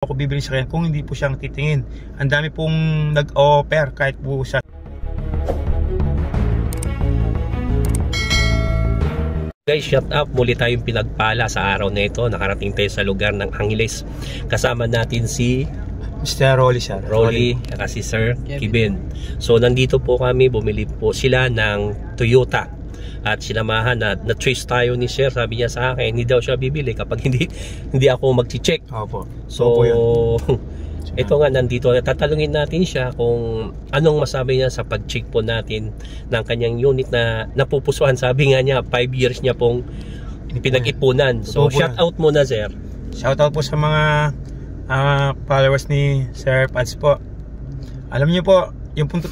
Ako bibili sa kanya kung hindi po siyang titingin. Ang dami pong nag-offer kahit po sa Guys, shut up. Muli tayong pinagpala sa araw na ito. Nakarating tayo sa lugar ng Angeles. Kasama natin si Mr. Rolly, sir. Rolly at si Sir Kevin. So nandito po kami, bumili po sila ng Toyota. At sinamahan na trace tayo ni Sir. Sabi niya sa akin, hindi daw siya bibili kapag hindi ako mag-check. Opo. So ito nga, nandito tatalungin natin siya kung anong masabi niya sa pag-check po natin ng kanyang unit na napupusuan. Sabi nga niya 5 years niya pong pinag-ipunan. So shout out muna, Sir. Shout out po sa mga followers ni Sir Pads po. Alam niyo po, yung pong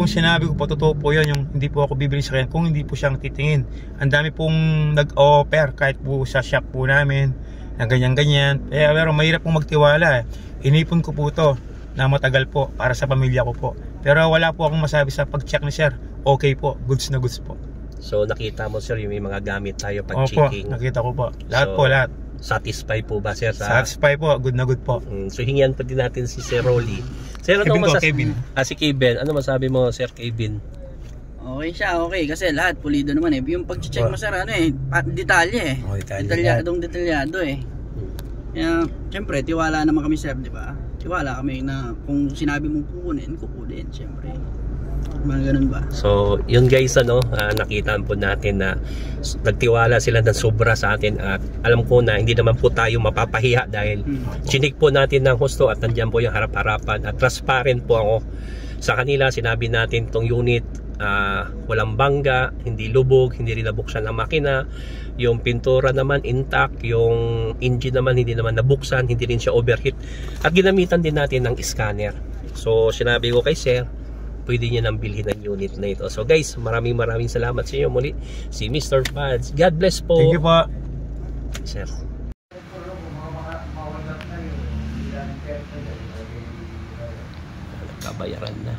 sinabi ko po, totoo po yun. Yung hindi po ako bibili sa kanya kung hindi po siyang titingin. Ang dami pong nag-offer kahit po sa shop po namin na ganyan-ganyan. Pero mahirap pong magtiwala. Inipon ko po to na matagal po para sa pamilya ko po. Pero wala po akong masabi sa pag-check ni Sir. Okay po, goods na goods po. So nakita mo, Sir, yung may mga gamit tayo pag-checking. Opo, nakita ko po. Lahat po, lahat. Satisfy po ba, Sir? Satisfy po, good na good po. So hingian pa din natin si Sir Rolly. Sir, ano Kevin. Si Kevin. Ano masabi mo, Sir Kevin? Okay siya, okay. Kasi lahat pulido naman eh. Yung pag-check mo, Sir, ano eh, detalye eh. Detalyado eh. Kaya, syempre, tiwala naman kami, Sir, di ba? Tiwala kami na kung sinabi mong kukunin, syempre. Mga ganun ba? So, yun guys, nakita po natin na nagtiwala sila ng sobra sa atin at alam ko na hindi naman po tayo mapapahiya dahil chinik po natin ng husto at nandiyan po yung harap-harapan at transparent po ako sa kanila. Sinabi natin tong unit walang bangga, hindi lubog, hindi rin nabuksan ang makina, yung pintura naman intact, yung engine naman hindi naman nabuksan, hindi rin siya overheat at ginamitan din natin ng scanner. So sinabi ko kay Sir, pwede niya nang bilhin ang unit na ito. So guys, maraming salamat sa inyo muli, si Mr. Pads. God bless po. Thank you po, Sir. Kabayaran na.